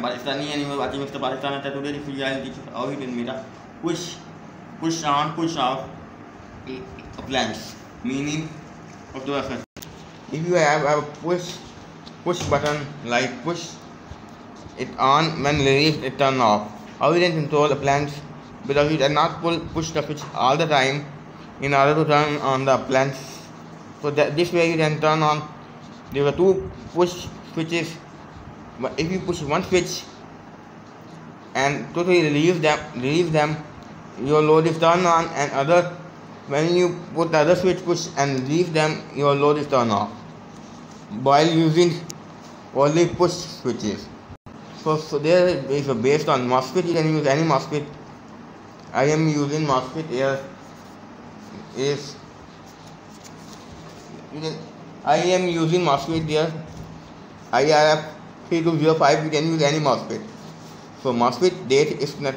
Pakistani and you are watching Mr. Pakistan, and today this video I will teach you how you can make a push on, push off appliance. Meaning of the effect. If you have a push button like push it on, when released it turn off. How you can control the appliance? Because you cannot push the switch all the time in order to turn on the appliance. So that this way you can turn on. There are two push switches. But if you push one switch and totally release them, your load is turned on, and when you put the other switch push and release them, your load is turned off while using only push switches. So there is a based on MOSFET. You can use any MOSFET. I am using MOSFET here. I am using MOSFET here. IRF 3205. You can use any MOSFET. So MOSFET date is not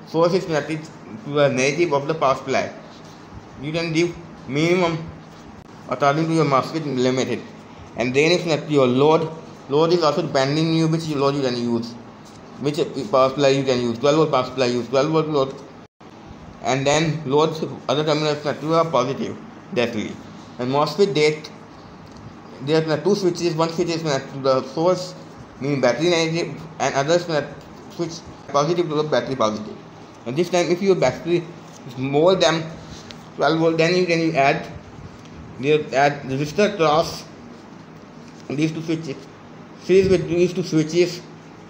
source is connected to the negative of the power supply. You can give minimum according to your MOSFET limited, and then it's not your load. Load is also depending on you which load you can use, which power supply you can use. 12 volt power supply, use 12 volt load, and then load other terminals are positive directly. And MOSFET date, there are two switches. One switch is connected to the source, meaning battery negative, and others switch positive to the battery positive. And this time, if your battery is more than 12 volt, then you can add resistor cross these two switches. Series with these two switches,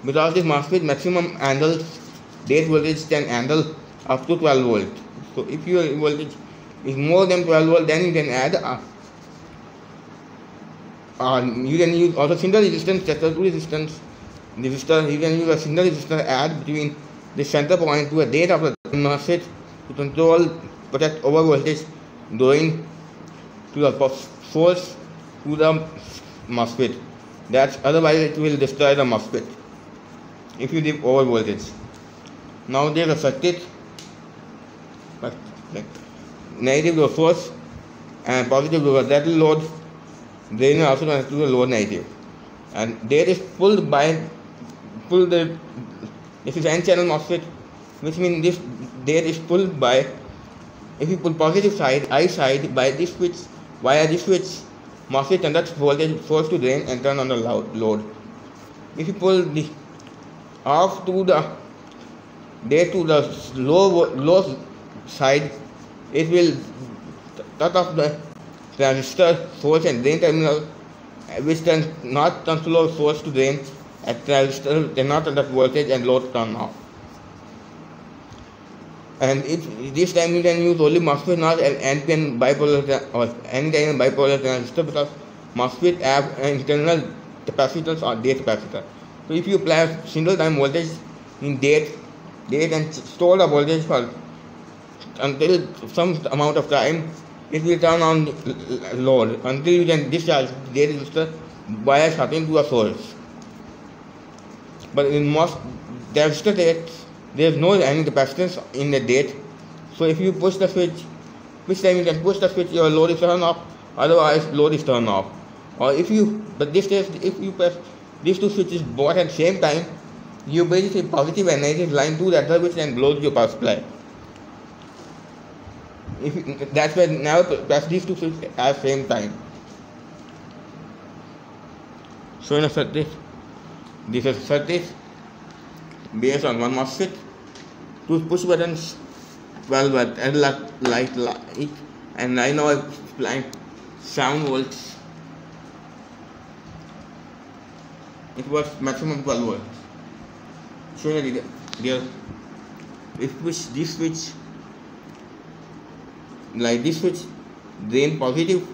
because this MOSFET maximum handles gate voltage can handle up to 12 volt. So if your voltage is more than 12 volt, then you can add you can use also single resistance, chapter 2 resistance resistor. You can use a single resistor add between the center point to a gate of the MOSFET to protect over voltage going to the source to the MOSFET. That's otherwise it will destroy the MOSFET if you give over voltage. Now there is a circuit negative to the source and positive to the battery load. Drain is also connected to the load negative, and there is this is n-channel MOSFET, which means this there is pulled by, if you pull positive side I side by this switch, via this switch, MOSFET conducts voltage source to drain and turn on the load. If you pull the off to the low side, it will cut off the transistor source and drain terminal, which can not control source to drain, and transistor cannot conduct voltage and load turn off. And this time you can use only MOSFET, not an NPN bipolar or any kind of bipolar transistor, because MOSFET have internal capacitors or gate capacitor. So if you apply a single time voltage in gate and store the voltage for until some amount of time, it will turn on load until you can discharge gate resistor by shorting to a source. But in most resistor gates, there is no any capacitance in the gate. So if you push the switch, which time you can push the switch, your load is turned off, otherwise load is turned off. Or if you press these two switches both at the same time, you basically positive and negative line to the other, which can blow your power supply. That's why never press these two switches at the same time. So in a circuit, this is a circuit based on one MOSFET, two push buttons, 12 watt and light, and right now I'm applying 7 volts. It was maximum 12 volts. So here, if push this switch, like this switch, drain positive,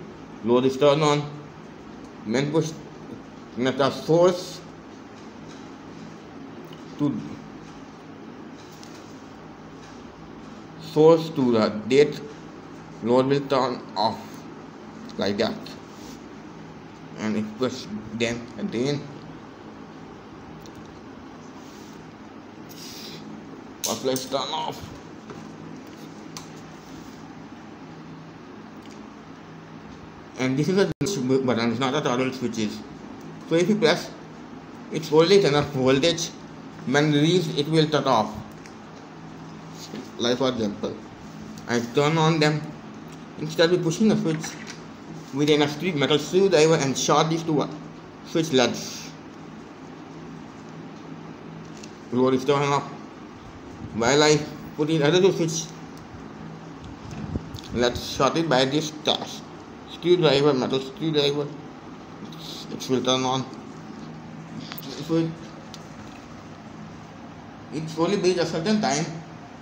load is turned on. When push the source to the gate, load will turn off like that, and it push then again, power supply turn off. And this is a button, it's not a toggle switches. So if you press It's voltage enough voltage. When released, it will turn off. Like for example, I turn on them. Instead of pushing the switch within a metal screwdriver and short these two switch LEDs. Load is turned off. While I put in other two switch, let's short it by this screwdriver, metal screwdriver. It will turn on. It only breaks a certain time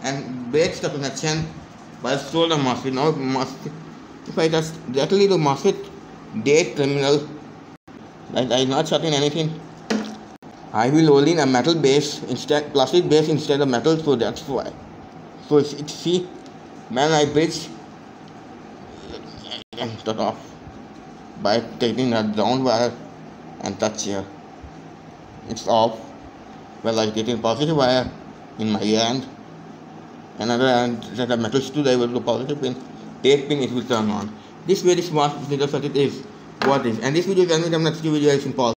and breaks the connection by solder mosfet. Now mosfet, if I touch directly to mosfet gate terminal, like I am not shutting anything, I will roll in a metal base instead, plastic base instead of metal, so that's why. So it's see, when I bridge and shut off by taking a down wire and touch here. It's off. Well, I taking positive wire in my hand. Another hand that a metal screwdriver to positive pin, 8 pin, it will turn on. This very smart little circuit is what is. And this video is ending. Next video is in pause.